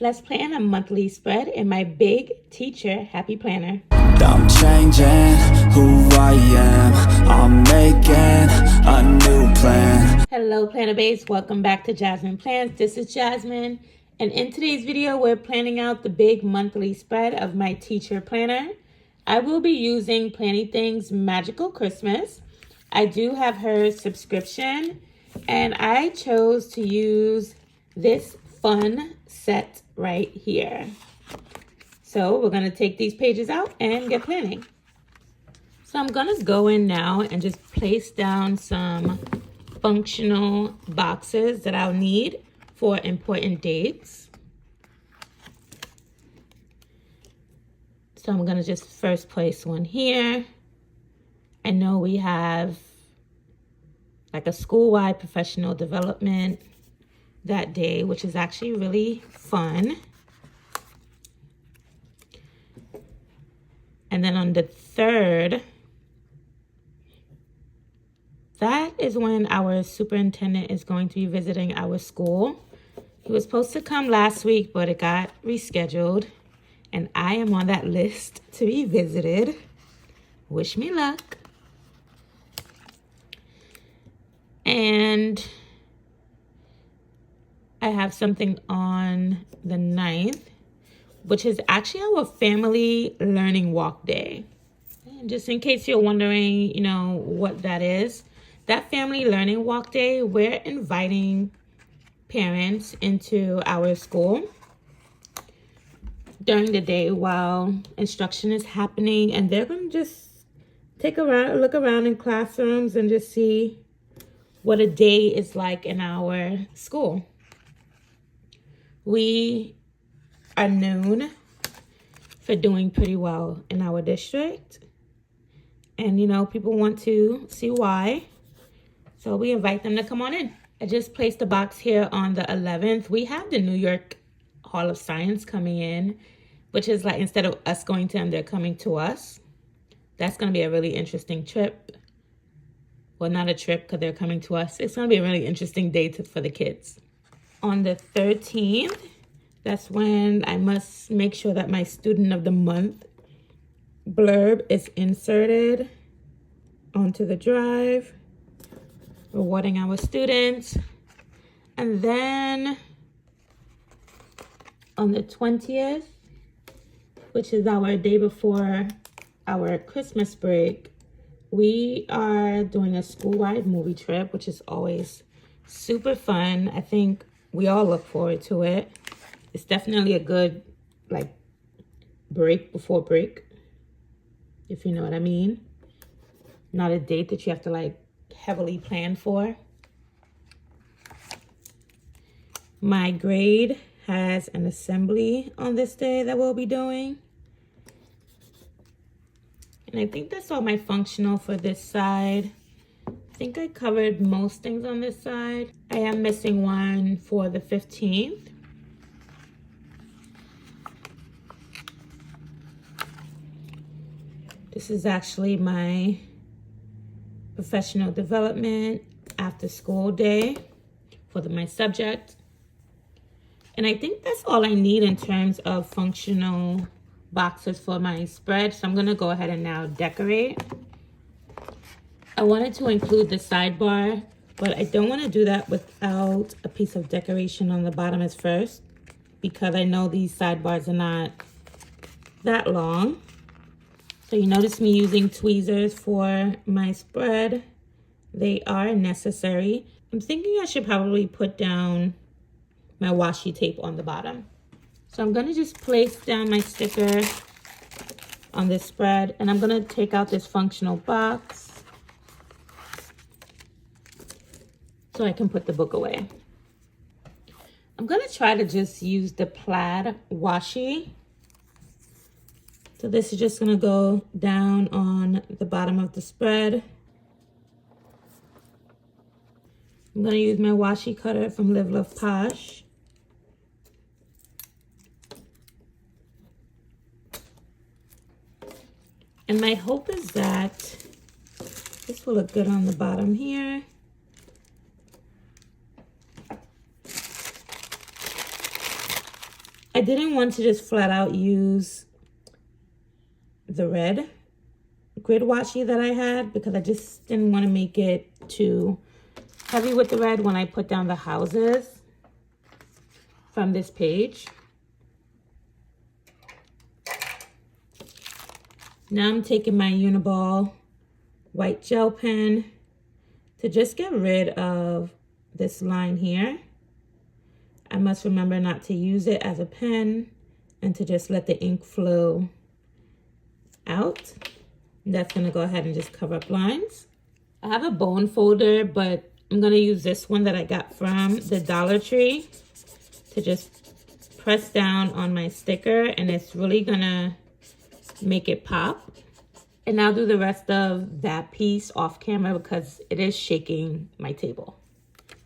Let's plan a monthly spread in my big teacher happy planner. I'm changing who I am. I'm making a new plan. Hello Planner Base, welcome back to Jasmine Plans. This is Jasmine, and in today's video we're planning out the big monthly spread of my teacher planner. I will be using Planything Magical Christmas. I do have her subscription, and I chose to use this fun set right here. So we're going to take these pages out and get planning. So I'm going to go in now and just place down some functional boxes that I'll need for important dates. So I'm going to just first place one here. I know we have like a school-wide professional development that day, which is actually really fun. And then on the 3rd, that is when our superintendent is going to be visiting our school. He was supposed to come last week, but it got rescheduled. And I am on that list to be visited. Wish me luck. And I have something on the 9th, which is actually our family learning walk day. And just in case you're wondering, what that is, that family learning walk day, we're inviting parents into our school during the day while instruction is happening, and they're going to just look around in classrooms and just see what a day is like in our school. We are known for doing pretty well in our district, and people want to see why, so we invite them to come on in. I just placed a box here on the 11th. We have the New York Hall of Science coming in, which is like, instead of us going to them, they're coming to us. That's going to be a really interesting trip. Well, not a trip because they're coming to us. It's going to be a really interesting day for the kids. On the 13th, that's when I must make sure that my Student of the Month blurb is inserted onto the drive, rewarding our students. And then on the 20th, which is our day before our Christmas break, we are doing a school-wide movie trip, which is always super fun. I think we all look forward to it. It's definitely a good, break before break, if you know what I mean. Not a date that you have to, heavily plan for. My grade has an assembly on this day that we'll be doing. And I think that's all my functional for this side. I think I covered most things on this side. I am missing one for the 15th. This is actually my professional development after school day for my subject. And I think that's all I need in terms of functional boxes for my spread. So I'm going to go ahead and now decorate. I wanted to include the sidebar, but I don't want to do that without a piece of decoration on the bottom as first, because I know these sidebars are not that long. So you notice me using tweezers for my spread. They are necessary. I'm thinking I should probably put down my washi tape on the bottom. So I'm going to just place down my sticker on this spread, and I'm going to take out this functional box so I can put the book away. I'm going to try to just use the plaid washi. So this is just going to go down on the bottom of the spread. I'm going to use my washi cutter from Live Love Posh. And my hope is that this will look good on the bottom here. I didn't want to just flat out use the red grid washi that I had because I just didn't want to make it too heavy with the red when I put down the houses from this page. Now I'm taking my Uniball white gel pen to just get rid of this line here. I must remember not to use it as a pen and to just let the ink flow out. That's going to go ahead and just cover up lines. I have a bone folder, but I'm going to use this one that I got from the Dollar Tree to just press down on my sticker, and it's really going to make it pop. And I'll do the rest of that piece off camera because it is shaking my table.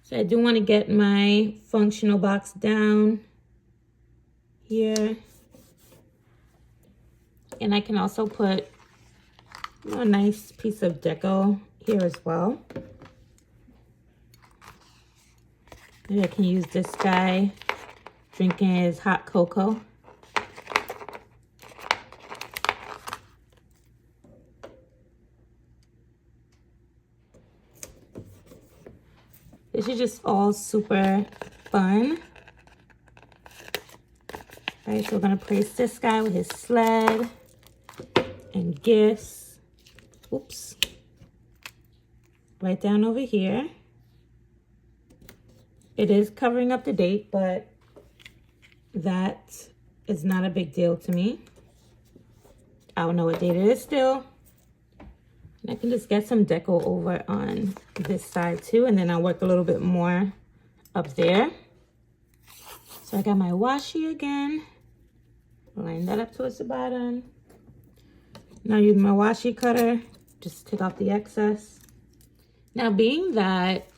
So I do want to get my functional box down here. And I can also put a nice piece of deco here as well. Maybe I can use this guy drinking his hot cocoa. This is just all super fun. All right, so we're gonna place this guy with his sled and gifts. Oops. Right down over here. It is covering up the date, but that is not a big deal to me. I don't know what date it is still. And I can just get some deco over on this side too, and then I'll work a little bit more up there. So I got my washi again. Line that up towards the bottom. Now using my washi cutter, just take off the excess. Now being that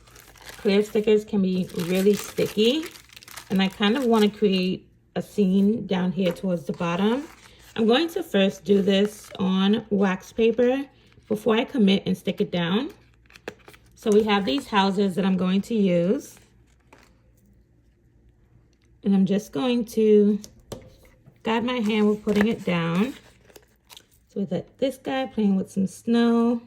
clear stickers can be really sticky, and I kind of want to create a scene down here towards the bottom, I'm going to first do this on wax paper before I commit and stick it down. So we have these houses that I'm going to use. And I'm just going to guide my hand with putting it down. So we got this guy playing with some snow.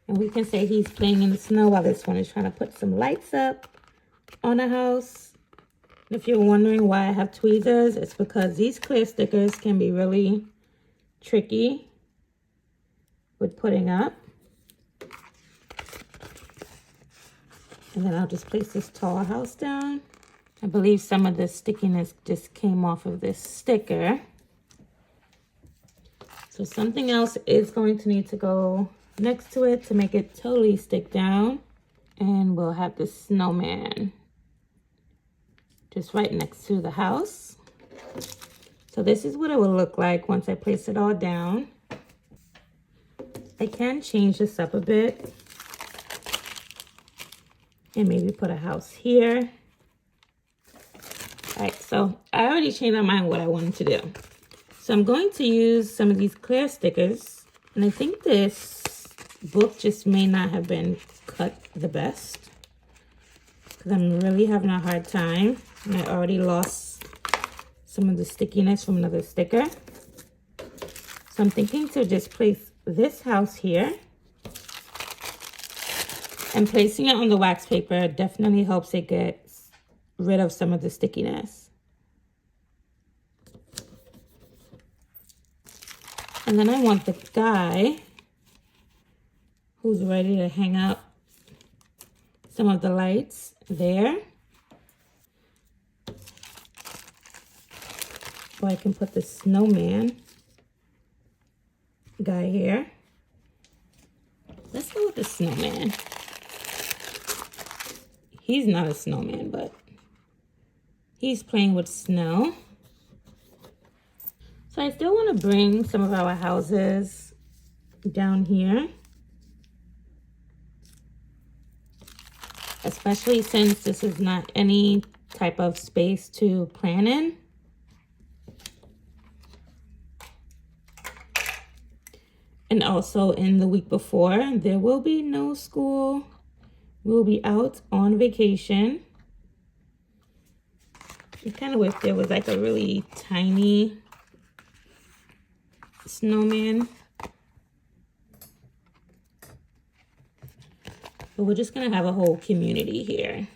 And we can say he's playing in the snow while this one is trying to put some lights up on a house. If you're wondering why I have tweezers, it's because these clear stickers can be really tricky with putting up. And then I'll just place this tall house down. I believe some of the stickiness just came off of this sticker. So something else is going to need to go next to it to make it totally stick down. And we'll have the snowman just right next to the house. So this is what it will look like once I place it all down. I can change this up a bit and maybe put a house here. All right, so I already changed my mind what I wanted to do. So I'm going to use some of these clear stickers, and I think this book just may not have been cut the best because I'm really having a hard time. And I already lost some of the stickiness from another sticker. So I'm thinking to just place this house here. And placing it on the wax paper definitely helps it get rid of some of the stickiness. And then I want the guy who's ready to hang up some of the lights there. Or I can put the snowman guy here. Let's go with the snowman. He's not a snowman, but he's playing with snow. So I still want to bring some of our houses down here. Especially since this is not any type of space to plan in. And also in the week before, there will be no school. We'll be out on vacation. I kind of wish there was like a really tiny snowman. But we're just gonna have a whole community here.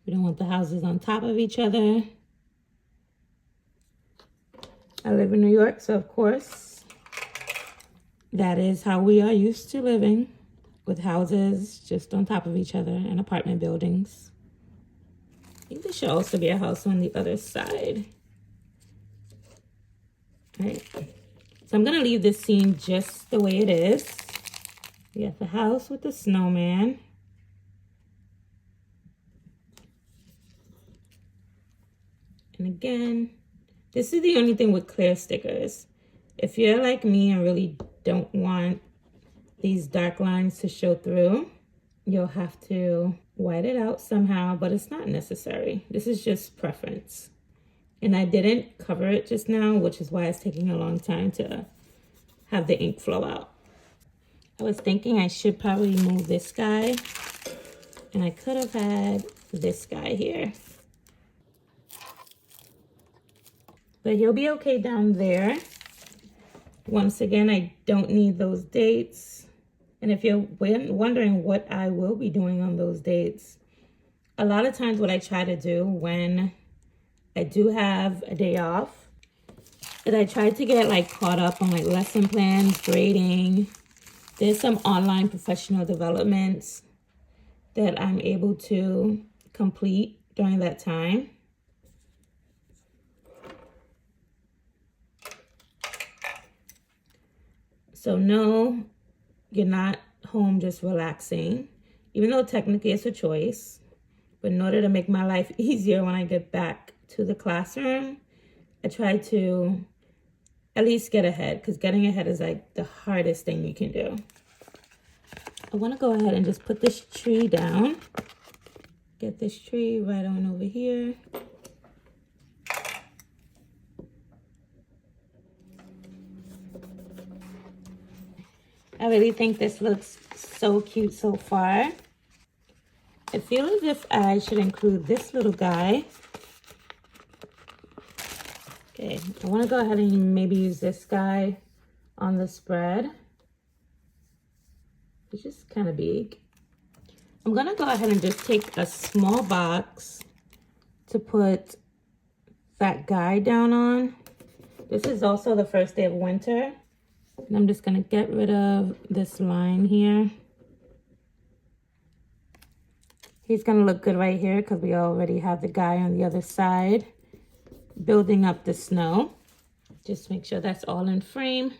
We don't want the houses on top of each other. I live in New York, so of course, that is how we are used to living, with houses just on top of each other and apartment buildings. I think there should also be a house on the other side. All right, so I'm gonna leave this scene just the way it is. We got the house with the snowman. And again, this is the only thing with clear stickers. If you're like me and really don't want these dark lines to show through, you'll have to white it out somehow, but it's not necessary. This is just preference. And I didn't cover it just now, which is why it's taking a long time to have the ink flow out. I was thinking I should probably move this guy, and I could have had this guy here. But he'll be okay down there. Once again, I don't need those dates. And if you're wondering what I will be doing on those dates, a lot of times what I try to do when I do have a day off is I try to get like caught up on like lesson plans, grading. There's some online professional developments that I'm able to complete during that time. So no, you're not home just relaxing, even though technically it's a choice. But in order to make my life easier when I get back to the classroom, I try to at least get ahead, because getting ahead is like the hardest thing you can do. I want to go ahead and just put this tree down. Get this tree right on over here. I really think this looks so cute so far. I feel as if I should include this little guy. Okay, I want to go ahead and maybe use this guy on the spread. It's just kind of big. I'm going to go ahead and just take a small box to put that guy down on. This is also the first day of winter. And I'm just going to get rid of this line here. He's going to look good right here because we already have the guy on the other side building up the snow. Just make sure that's all in frame.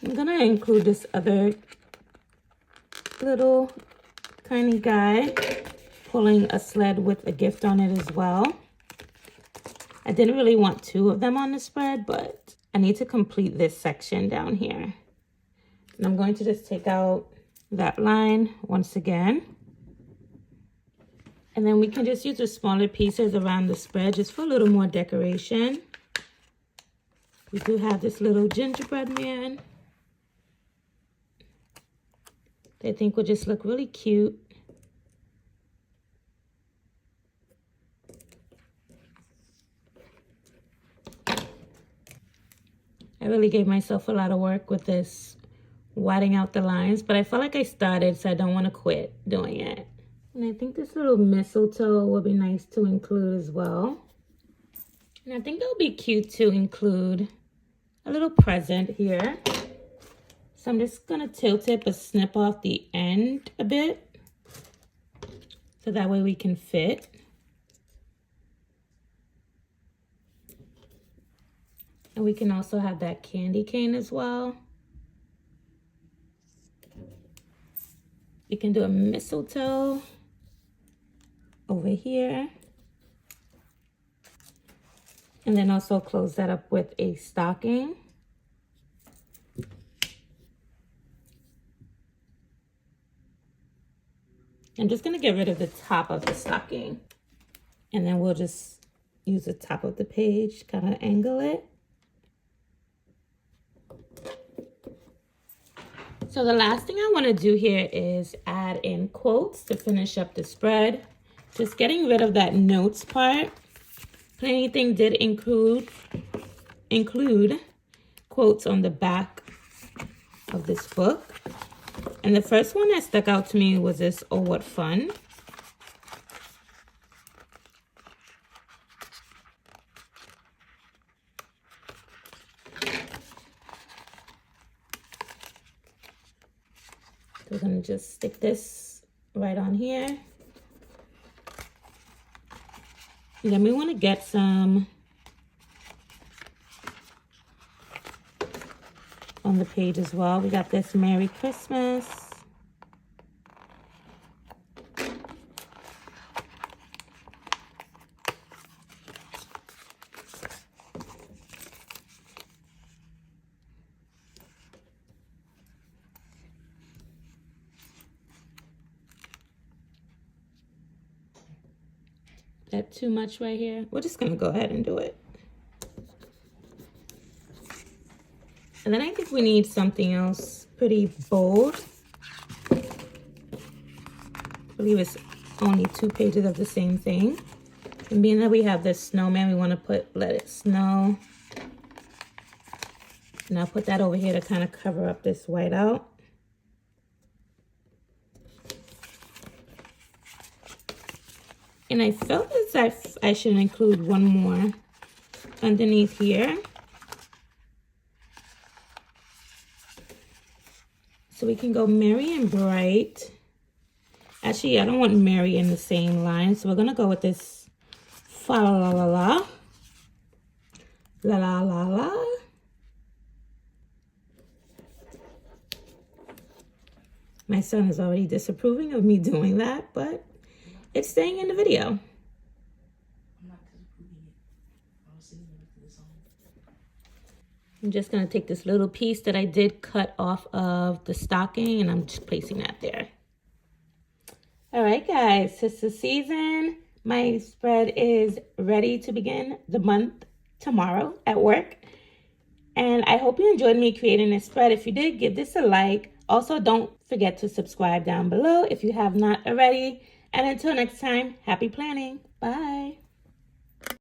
I'm going to include this other little tiny guy pulling a sled with a gift on it as well. I didn't really want two of them on the spread, but I need to complete this section down here. And I'm going to just take out that line once again. And then we can just use the smaller pieces around the spread just for a little more decoration. We do have this little gingerbread man that I think will just look really cute. I really gave myself a lot of work with this whiting out the lines, but I felt like I started, so I don't want to quit doing it. And I think this little mistletoe will be nice to include as well. And I think it'll be cute to include a little present here. So I'm just going to tilt it but snip off the end a bit, so that way we can fit. And we can also have that candy cane as well. We can do a mistletoe over here. And then also close that up with a stocking. I'm just going to get rid of the top of the stocking. And then we'll just use the top of the page, kind of angle it. So the last thing I want to do here is add in quotes to finish up the spread. Just getting rid of that notes part. Planything did include quotes on the back of this book. And the first one that stuck out to me was this, "Oh, what fun." We're going to just stick this right on here. And then we want to get some on the page as well. We got this, "Merry Christmas." That too much right here? We're just gonna go ahead and do it. And then I think we need something else pretty bold. I believe it's only 2 pages of the same thing. And being that we have this snowman, we want to put "Let It Snow." And I'll put that over here to kind of cover up this white out. And I felt as if I should include one more underneath here. So we can go "Merry and Bright." Actually, I don't want "Merry" in the same line. So we're going to go with this "Fa la la la la." La la la la. My son is already disapproving of me doing that, but it's staying in the video. I'm not disapproving it. I was singing it to the song. I'm just going to take this little piece that I did cut off of the stocking, and I'm just placing that there. All right, guys, it's the season. My spread is ready to begin the month tomorrow at work. And I hope you enjoyed me creating this spread. If you did, give this a like. Also, don't forget to subscribe down below if you have not already. And until next time, happy planning. Bye.